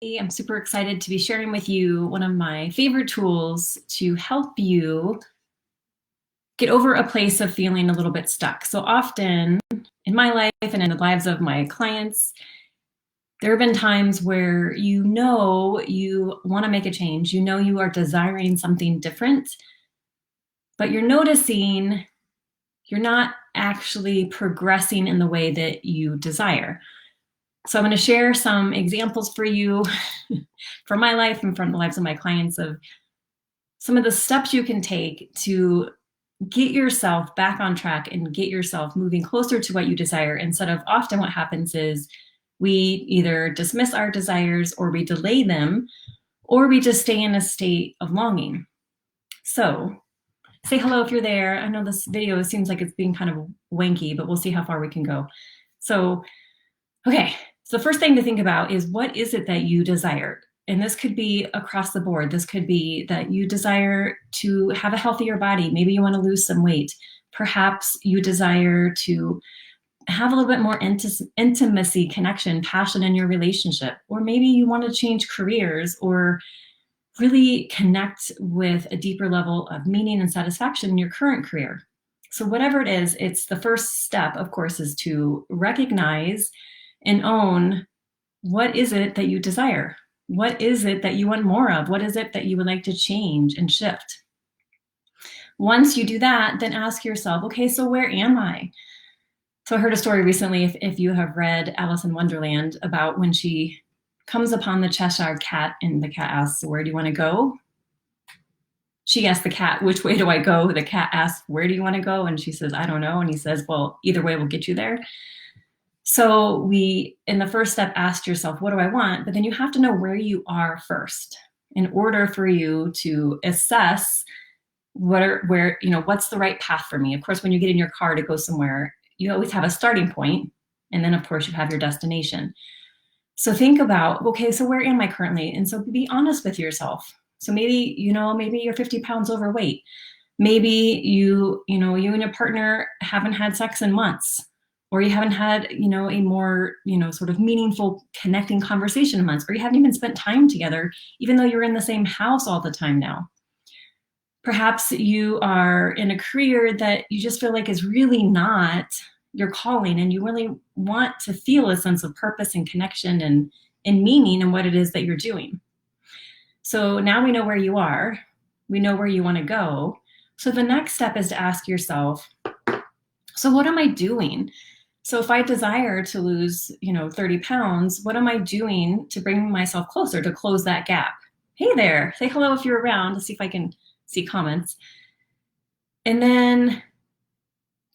I'm super excited to be sharing with you one of my favorite tools to help you get over a place of feeling a little bit stuck. So often in my life and in the lives of my clients, there have been times where you know you want to make a change, you know you are desiring something different, but you're noticing you're not actually progressing in the way that you desire. So I'm going to share some examples for you from my life and from the lives of my clients of some of the steps you can take to get yourself back on track and get yourself moving closer to what you desire, instead of often what happens is we either dismiss our desires or we delay them, or we just stay in a state of longing. So say hello if you're there. I know this video seems like it's being kind of wanky, but we'll see how far we can go. So, okay. So the first thing to think about is, what is it that you desire? And this could be across the board. This could be that you desire to have a healthier body. Maybe you want to lose some weight. Perhaps you desire to have a little bit more intimacy, connection, passion in your relationship. Or maybe you want to change careers or really connect with a deeper level of meaning and satisfaction in your current career. So whatever it is, it's the first step, of course, is to recognize and own, what is it that you desire? What is it that you want more of? What is it that you would like to change and shift? Once you do that, then ask yourself, okay, so where am I? So I heard a story recently, if you have read Alice in Wonderland, about when she comes upon the Cheshire Cat and the cat asks, where do you want to go? She asks the cat, which way do I go? The cat asks, where do you want to go? And she says, I don't know. And he says, well, either way will get you there. So in the first step, asked yourself, what do I want? But then you have to know where you are first in order for you to assess what's the right path for me. Of course, when you get in your car to go somewhere, you always have a starting point, and then of course you have your destination. So think about, okay, so where am I currently? And so be honest with yourself. So maybe you're 50 pounds overweight. Maybe you and your partner haven't had sex in months, or you haven't had, a more, sort of meaningful connecting conversation in months, or you haven't even spent time together, even though you're in the same house all the time now. Perhaps you are in a career that you just feel like is really not your calling, and you really want to feel a sense of purpose and connection and meaning in what it is that you're doing. So now we know where you are, we know where you want to go. So the next step is to ask yourself, so what am I doing? So if I desire to lose, 30 pounds, what am I doing to bring myself closer, to close that gap? Hey there, say hello if you're around, to see if I can see comments. And then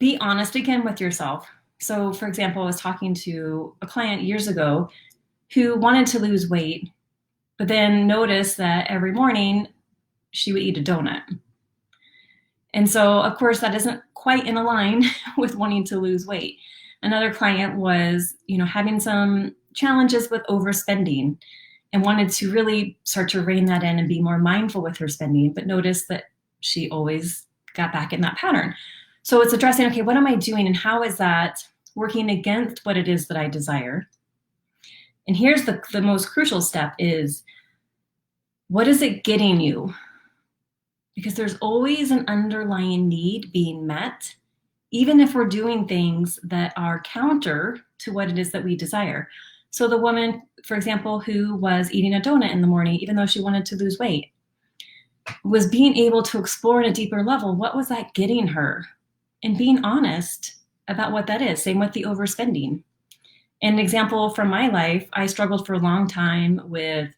be honest again with yourself. So for example, I was talking to a client years ago who wanted to lose weight, but then noticed that every morning she would eat a donut. And so of course that isn't quite in line with wanting to lose weight. Another client was, having some challenges with overspending and wanted to really start to rein that in and be more mindful with her spending, but noticed that she always got back in that pattern. So it's addressing, okay, what am I doing and how is that working against what it is that I desire? And here's the most crucial step is, what is it getting you? Because there's always an underlying need being met, even if we're doing things that are counter to what it is that we desire. So the woman, for example, who was eating a donut in the morning, even though she wanted to lose weight, was being able to explore at a deeper level, what was that getting her? And being honest about what that is. Same with the overspending. An example from my life, I struggled for a long time with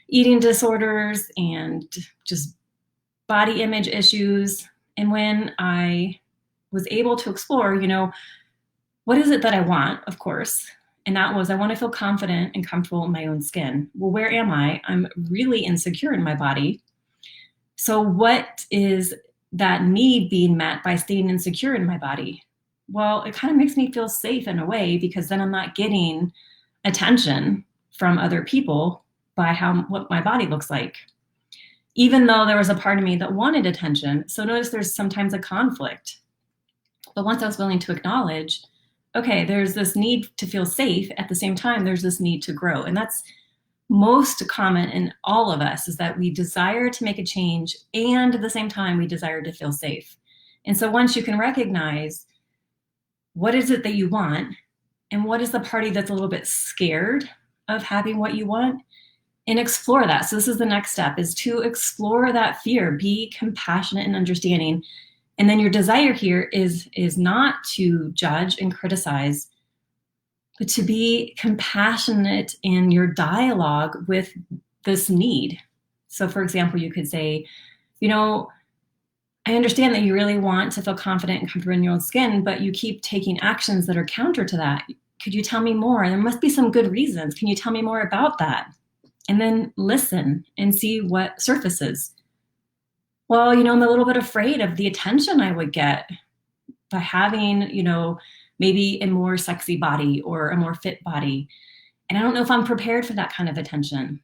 eating disorders and just body image issues. And when I was able to explore, what is it that I want, of course? And that was, I want to feel confident and comfortable in my own skin. Well, where am I? I'm really insecure in my body. So what is that need being met by staying insecure in my body? Well, it kind of makes me feel safe in a way, because then I'm not getting attention from other people by what my body looks like, even though there was a part of me that wanted attention. So notice there's sometimes a conflict. But once I was willing to acknowledge, okay, there's this need to feel safe, at the same time, there's this need to grow. And that's most common in all of us is that we desire to make a change, and at the same time, we desire to feel safe. And so once you can recognize what is it that you want, and what is the party that's a little bit scared of having what you want, and explore that. So this is the next step, is to explore that fear, be compassionate and understanding. And then your desire here is not to judge and criticize, but to be compassionate in your dialogue with this need. So for example, you could say, I understand that you really want to feel confident and comfortable in your own skin, but you keep taking actions that are counter to that. Could you tell me more? There must be some good reasons. Can you tell me more about that? And then listen and see what surfaces. Well, I'm a little bit afraid of the attention I would get by having, maybe a more sexy body or a more fit body. And I don't know if I'm prepared for that kind of attention.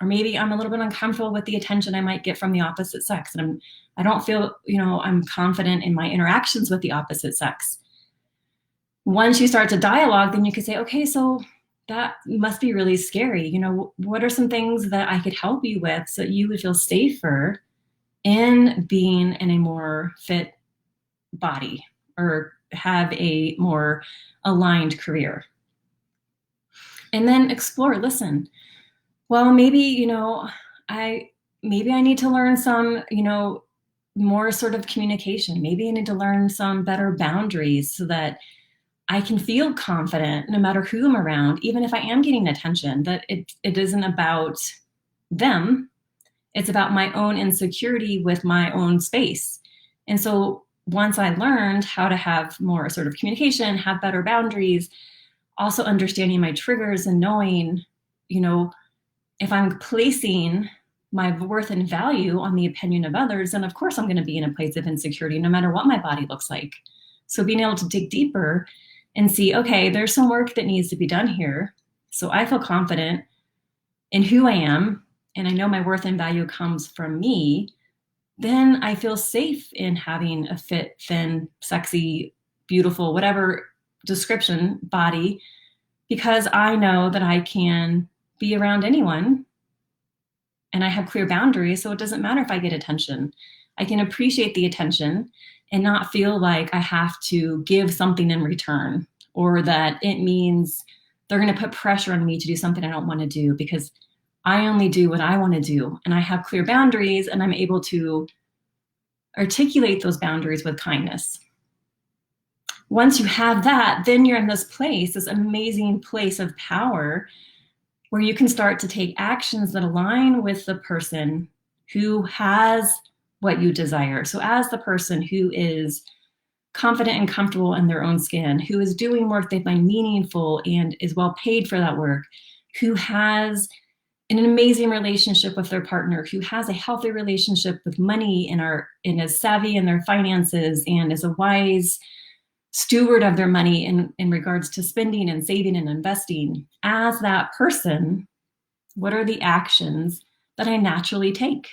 Or maybe I'm a little bit uncomfortable with the attention I might get from the opposite sex. And I don't feel, I'm confident in my interactions with the opposite sex. Once you start to dialogue, then you could say, okay, so that must be really scary. What are some things that I could help you with so that you would feel safer in being in a more fit body or have a more aligned career? And then explore, listen. Well, maybe, I need to learn some, more sort of communication. Maybe I need to learn some better boundaries so that I can feel confident no matter who I'm around, even if I am getting attention, that it isn't about them. It's about my own insecurity with my own space. And so once I learned how to have more sort of communication, have better boundaries, also understanding my triggers and knowing, if I'm placing my worth and value on the opinion of others, then of course I'm going to be in a place of insecurity no matter what my body looks like. So being able to dig deeper and see, okay, there's some work that needs to be done here. So I feel confident in who I am, and I know my worth and value comes from me. Then I feel safe in having a fit, thin, sexy, beautiful, whatever description body, because I know that I can be around anyone and I have clear boundaries. So it doesn't matter if I get attention. I can appreciate the attention and not feel like I have to give something in return, or that it means they're going to put pressure on me to do something I don't want to do, because I only do what I want to do. And I have clear boundaries, and I'm able to articulate those boundaries with kindness. Once you have that, then you're in this place, this amazing place of power, where you can start to take actions that align with the person who has what you desire. So as the person who is confident and comfortable in their own skin, who is doing work they find meaningful and is well paid for that work, who has an amazing relationship with their partner, who has a healthy relationship with money and is savvy in their finances and is a wise steward of their money in regards to spending and saving and investing. As that person, what are the actions that I naturally take?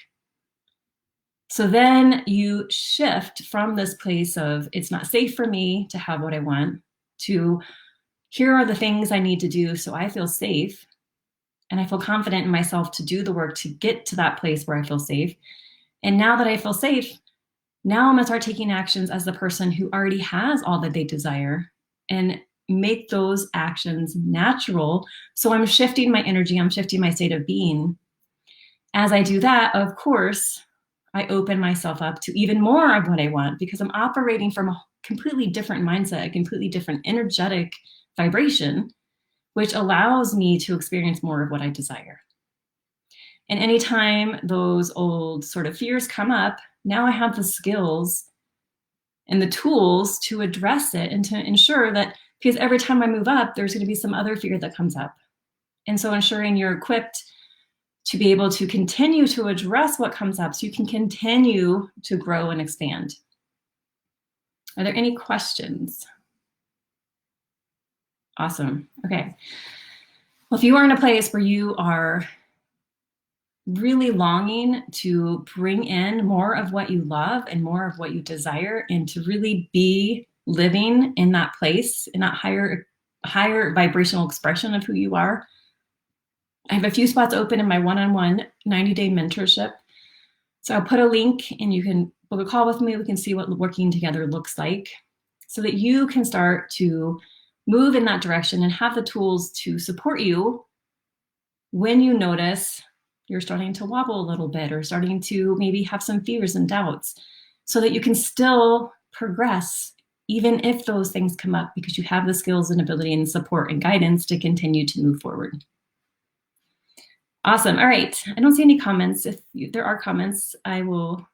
So then you shift from this place of it's not safe for me to have what I want to here are the things I need to do so I feel safe and I feel confident in myself to do the work to get to that place where I feel safe. And now that I feel safe, now I'm gonna start taking actions as the person who already has all that they desire and make those actions natural. So I'm shifting my energy, I'm shifting my state of being. As I do that, of course, I open myself up to even more of what I want, because I'm operating from a completely different mindset, a completely different energetic vibration, which allows me to experience more of what I desire. And anytime those old sort of fears come up, now I have the skills and the tools to address it and to ensure that, because every time I move up, there's going to be some other fear that comes up. And so ensuring you're equipped to be able to continue to address what comes up so you can continue to grow and expand. Are there any questions? Awesome. Okay. Well, if you are in a place where you are really longing to bring in more of what you love and more of what you desire, and to really be living in that place, in that higher vibrational expression of who you are, I have a few spots open in my one-on-one 90-day mentorship. So I'll put a link and you can book a call with me. We can see what working together looks like so that you can start to move in that direction and have the tools to support you when you notice you're starting to wobble a little bit or starting to maybe have some fears and doubts, so that you can still progress even if those things come up, because you have the skills and ability and support and guidance to continue to move forward. Awesome. All right. I don't see any comments. If there are comments, I will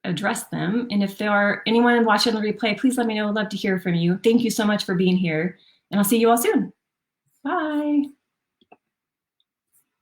address them. And if there are anyone watching the replay, please let me know. I'd love to hear from you. Thank you so much for being here, and I'll see you all soon. Bye.